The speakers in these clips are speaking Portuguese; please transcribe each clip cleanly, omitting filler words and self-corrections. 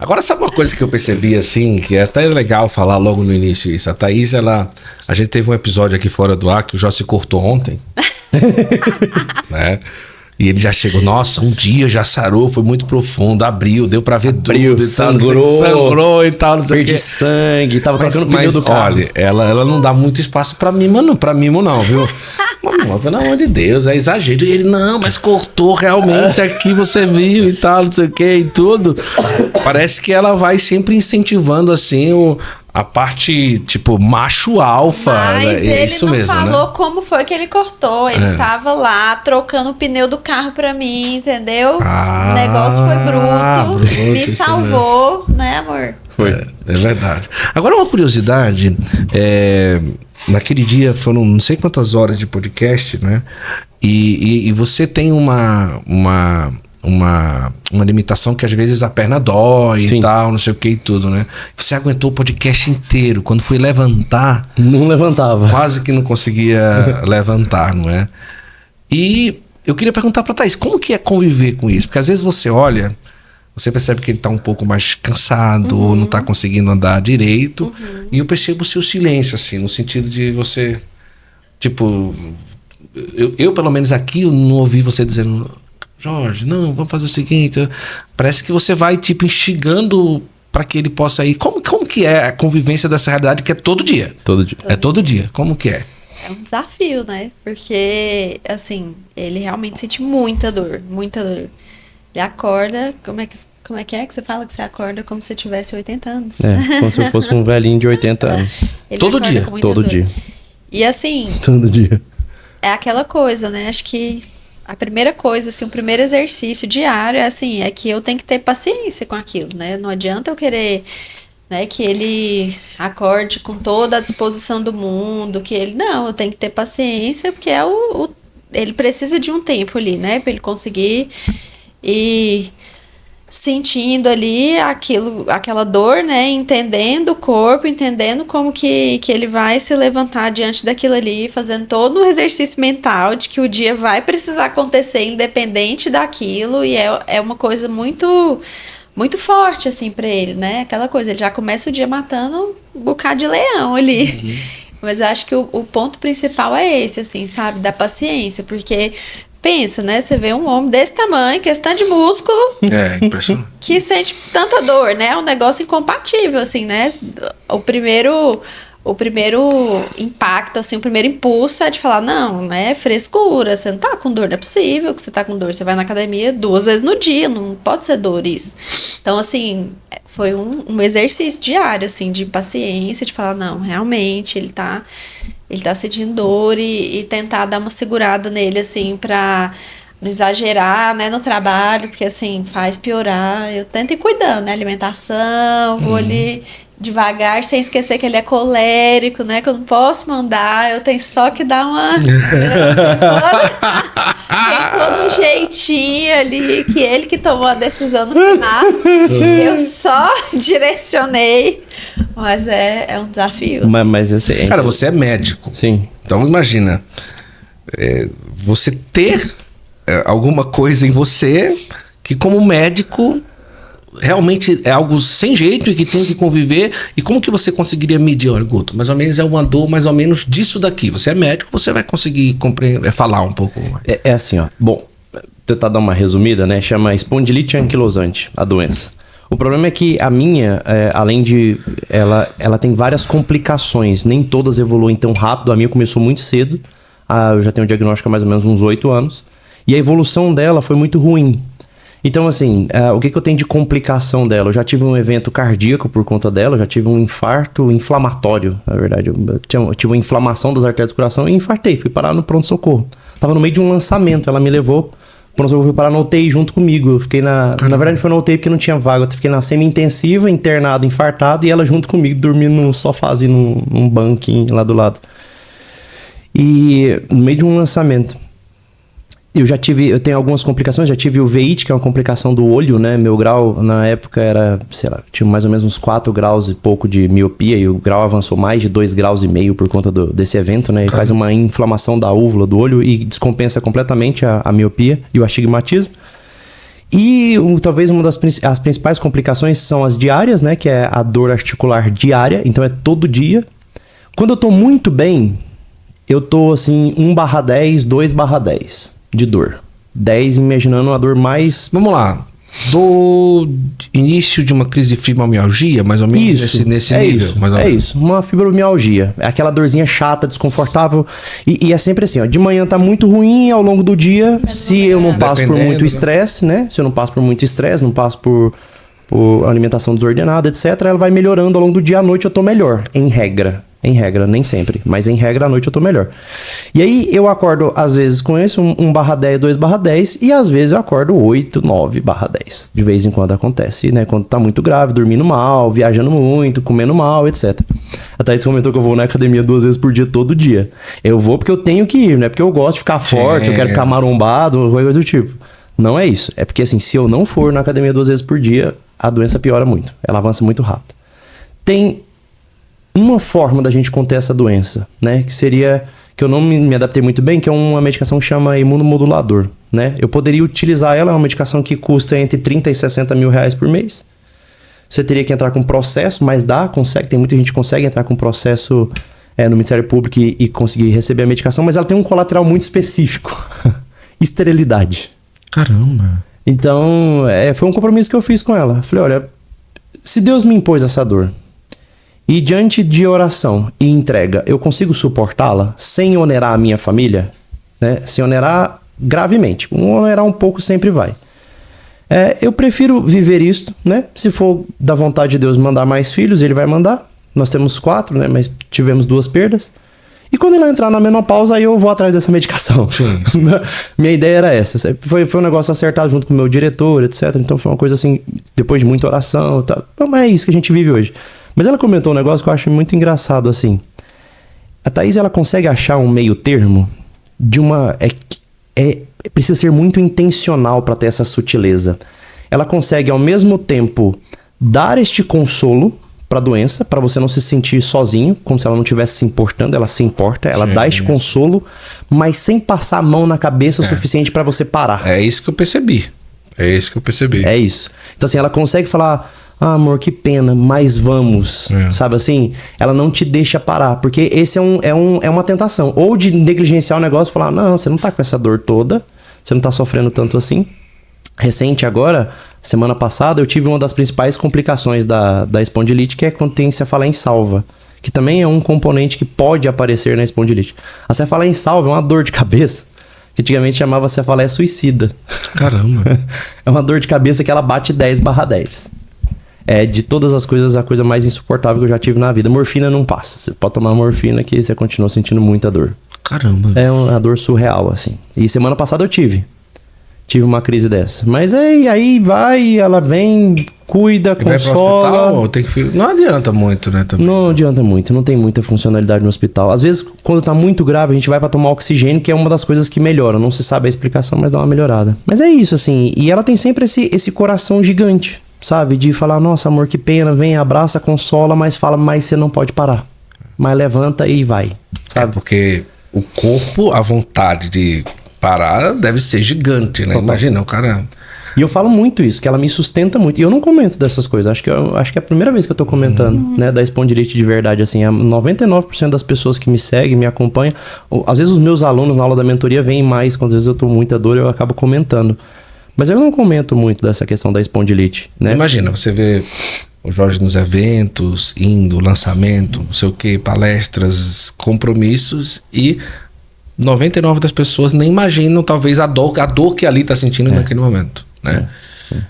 Agora, sabe uma coisa que eu percebi, assim, que é até legal falar logo no início isso. A Thaís, a gente teve um episódio aqui fora do ar que o Jó se cortou ontem. Né? E ele já chegou, nossa, um dia já sarou, foi muito profundo, abriu, deu pra ver tudo. Sangrou e tal, não sei perdi sangue, tava trocando pneu do carro. Olha, ela não dá muito espaço pra mimo não, viu? Mano, pelo amor de Deus, é exagero. E ele, não, mas cortou realmente aqui, você viu e tal, não sei o que e tudo. Parece que ela vai sempre incentivando, assim, a parte, tipo, macho alfa. Mas né? ele Isso não mesmo, falou né? como foi que ele cortou. Ele tava lá trocando o pneu do carro pra mim, entendeu? O negócio foi bruto, me salvou, né, amor? Foi. É verdade. Agora, uma curiosidade, naquele dia foram não sei quantas horas de podcast, né? E você tem uma limitação que às vezes a perna dói e tal, não sei o que e tudo, né? Você aguentou o podcast inteiro. Quando foi levantar... Não levantava. Quase que não conseguia levantar, não é? E eu queria perguntar pra Thaís, como que é conviver com isso? Porque às vezes você olha, você percebe que ele tá um pouco mais cansado, ou não tá conseguindo andar direito. E eu percebo o seu silêncio, assim, no sentido de você... Tipo... Eu pelo menos aqui, eu não ouvi você dizendo... Jorge, não, vamos fazer o seguinte. Parece que você vai, tipo, instigando para que ele possa ir. Como que é a convivência dessa realidade que é todo dia? Todo dia. É todo dia. Como que é? É um desafio, né? Porque, assim, ele realmente sente muita dor, muita dor. Ele acorda, como é que você fala que você acorda como se tivesse 80 anos? Como se eu fosse um velhinho de 80 anos. Ele todo acorda dia? com muita Todo dor. dia. E assim, Todo dia. é aquela coisa, né? Acho que a primeira coisa, assim, o primeiro exercício diário é que eu tenho que ter paciência com aquilo, né? Não adianta eu querer, né, que ele acorde com toda a disposição do mundo, que ele... Não, eu tenho que ter paciência, porque ele precisa de um tempo ali, né? Pra ele conseguir ir sentindo ali aquela dor, né? Entendendo o corpo, entendendo como que ele vai se levantar diante daquilo ali, fazendo todo um exercício mental de que o dia vai precisar acontecer independente daquilo, e é uma coisa muito, muito forte, assim, pra ele, né? Aquela coisa, ele já começa o dia matando um bocado de leão ali. Mas eu acho que o ponto principal é esse, assim, sabe? Da paciência, porque... Pensa, né? Você vê um homem desse tamanho, questão de músculo... É, impressionante. Que sente tanta dor, né? É um negócio incompatível, assim, né? O primeiro impacto, assim, o primeiro impulso é de falar, não, né? Frescura, você não tá com dor, não é possível que você tá com dor. Você vai na academia 2 vezes no dia, não pode ser dor isso. Então, assim, foi um exercício diário, assim, de paciência, de falar, não, realmente, ele tá sentindo dor e tentar dar uma segurada nele, assim, pra não exagerar, né, no trabalho, porque, assim, faz piorar. Eu tento ir cuidando, né, alimentação, vou ali devagar, sem esquecer que ele é colérico, né, que eu não posso mandar, eu tenho só que dar uma... Tem todo um jeitinho ali, que ele que tomou a decisão no final, eu só direcionei, mas é um desafio. Mas esse Cara, você é médico. Sim. Então imagina, você ter alguma coisa em você que como médico realmente é algo sem jeito e que tem que conviver. E como que você conseguiria medir? Olha, Guto, mais ou menos é uma dor mais ou menos disso daqui. Você é médico, você vai conseguir falar um pouco mais. É assim, ó. Bom, tentar dar uma resumida, né? Chama espondilite anquilosante, a doença. O problema é que a minha, além de... Ela tem várias complicações. Nem todas evoluem tão rápido. A minha começou muito cedo. Eu já tenho um diagnóstico há mais ou menos uns 8 anos. E a evolução dela foi muito ruim. Então, assim, o que eu tenho de complicação dela? Eu já tive um evento cardíaco por conta dela. Eu já tive um infarto inflamatório, na verdade. Eu tive uma inflamação das artérias do coração e infartei. Fui parar no pronto-socorro. Tava no meio de um lançamento. Ela me levou... Pronto, eu fui parar na UTI junto comigo. Eu fiquei na verdade, foi na UTI porque não tinha vaga. Eu fiquei na semi-intensiva, internado, infartado, e ela junto comigo, dormindo num sofazinho, num banquinho lá do lado. E no meio de um lançamento, eu tenho algumas complicações. Já tive uveíte, que é uma complicação do olho, né? Meu grau, na época, era, sei lá, tinha mais ou menos uns 4 graus e pouco de miopia, e o grau avançou mais de 2,5 graus por conta desse evento, né? E faz uma inflamação da úvula do olho e descompensa completamente a miopia e o astigmatismo. E talvez uma as principais complicações são as diárias, né? Que é a dor articular diária, então é todo dia. Quando eu tô muito bem, eu tô assim 1/10, 2/10 de dor. 10 imaginando a dor mais... Vamos lá. Do início de uma crise de fibromialgia, mais ou menos nesse nível. Isso, mais ou menos. isso, uma fibromialgia. É aquela dorzinha chata, desconfortável. E é sempre assim, ó, de manhã tá muito ruim, ao longo do dia, se eu não passo por muito estresse, né? Se eu não passo por muito estresse, não passo por alimentação desordenada, etc., ela vai melhorando ao longo do dia. À noite eu tô melhor, em regra. Em regra, nem sempre, mas em regra à noite eu tô melhor. E aí eu acordo às vezes com esse 1/10, 2/10 e às vezes eu acordo 8, 9/10. De vez em quando acontece, né? Quando tá muito grave, dormindo mal, viajando muito, comendo mal, etc. A Thaís comentou que eu vou na academia 2 vezes por dia, todo dia. Eu vou porque eu tenho que ir, não é porque eu gosto de ficar forte, eu quero ficar marombado, coisa do tipo. Não é isso. É porque assim, se eu não for na academia 2 vezes por dia, a doença piora muito. Ela avança muito rápido. Tem uma forma da gente conter essa doença, né? Que seria, que eu não me adaptei muito bem, que é uma medicação que chama imunomodulador, né? Eu poderia utilizar ela, é uma medicação que custa entre 30 e 60 mil reais por mês. Você teria que entrar com processo, mas consegue, tem muita gente que consegue entrar com processo no Ministério Público e conseguir receber a medicação, mas ela tem um colateral muito específico. Esterilidade. Caramba. Então, foi um compromisso que eu fiz com ela. Falei, olha, se Deus me impôs essa dor, e diante de oração e entrega, eu consigo suportá-la sem onerar a minha família, né? Sem onerar gravemente. Onerar um pouco sempre vai. Eu prefiro viver isso, né? Se for da vontade de Deus mandar mais filhos, Ele vai mandar. Nós temos 4, né? Mas tivemos 2 perdas. E quando ela entrar na menopausa, aí eu vou atrás dessa medicação. Minha ideia era essa. Foi um negócio acertado junto com o meu diretor, etc. Então foi uma coisa assim, depois de muita oração e tal. Mas é isso que a gente vive hoje. Mas ela comentou um negócio que eu acho muito engraçado, assim. A Thaís, ela consegue achar um meio termo de uma... precisa ser muito intencional para ter essa sutileza. Ela consegue, ao mesmo tempo, dar este consolo para a doença, para você não se sentir sozinho, como se ela não estivesse se importando. Ela se importa, ela dá este consolo, mas sem passar a mão na cabeça o suficiente para você parar. É isso que eu percebi. É isso. Então, assim, ela consegue falar... Ah, amor, que pena, mas vamos. Sabe assim? Ela não te deixa parar. Porque esse é uma tentação. Ou de negligenciar o negócio e falar, não, você não tá com essa dor toda. Você não tá sofrendo tanto assim. Recente agora, semana passada, eu tive uma das principais complicações da espondilite, que é quando tem cefaleia insalva. Que também é um componente que pode aparecer na espondilite. A cefaleia insalva é uma dor de cabeça que antigamente chamava cefaleia suicida. Caramba. É uma dor de cabeça que ela bate 10/10. De todas as coisas, a coisa mais insuportável que eu já tive na vida. Morfina não passa. Você pode tomar morfina que você continua sentindo muita dor. Caramba. É uma dor surreal, assim. E semana passada eu tive uma crise dessa. Mas aí vai, ela vem, cuida, consola. Não adianta muito, né? Também. Não adianta muito, não tem muita funcionalidade no hospital. Às vezes, quando tá muito grave, a gente vai pra tomar oxigênio, que é uma das coisas que melhora. Não se sabe a explicação, mas dá uma melhorada. Mas é isso, assim. E ela tem sempre esse coração gigante. Sabe? De falar, nossa, amor, que pena, vem, abraça, consola, mas fala, mas você não pode parar. Mas levanta e vai, sabe? Porque o corpo, a vontade de parar deve ser gigante, né? Imagina, o cara... E eu falo muito isso, que ela me sustenta muito. E eu não comento dessas coisas. Acho que é a primeira vez que eu tô comentando, né? Da espondilite de verdade, assim. 99% das pessoas que me seguem, me acompanham. Às vezes os meus alunos na aula da mentoria vêm mais. Quando às vezes eu tô com muita dor, eu acabo comentando. Mas eu não comento muito dessa questão da espondilite, né? Imagina, você vê o Jorge nos eventos, indo, lançamento, não sei o que, palestras, compromissos, e 99% das pessoas nem imaginam, talvez, a dor que ali está sentindo naquele momento, né?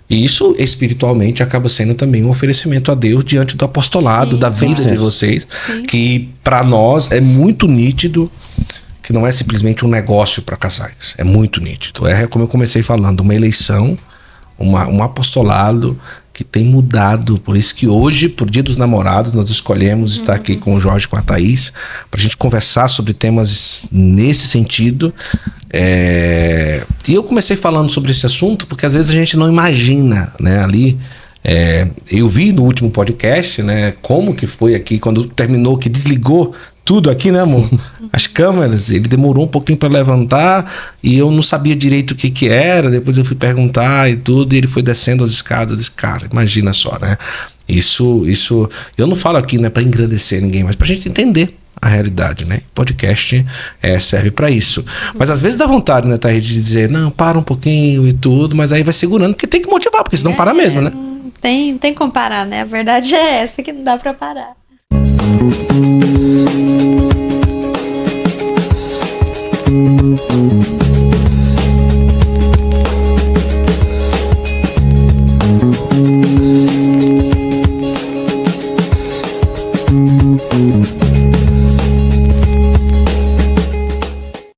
E isso, espiritualmente, acaba sendo também um oferecimento a Deus diante do apostolado, da vida de vocês, que para nós é muito nítido, que não é simplesmente um negócio para casais. É muito nítido. É como eu comecei falando, uma eleição, um apostolado que tem mudado. Por isso que hoje, por Dia dos Namorados, nós escolhemos estar aqui com o Jorge e com a Thaís, para a gente conversar sobre temas nesse sentido. E eu comecei falando sobre esse assunto porque às vezes a gente não imagina, né, ali... eu vi no último podcast, né, como que foi aqui, quando terminou, que desligou, tudo aqui, né, amor? As câmeras, ele demorou um pouquinho para levantar e eu não sabia direito o que era. Depois eu fui perguntar e tudo, e ele foi descendo as escadas. Disse, cara, imagina só, né? Isso, eu não falo aqui, né, para engrandecer ninguém, mas pra gente entender a realidade, né? Podcast serve para isso. Mas às vezes dá vontade, né, Thaís, de dizer, não, para um pouquinho e tudo, mas aí vai segurando, porque tem que motivar, porque senão para mesmo, né? Tem como parar, né? A verdade é essa, que não dá para parar.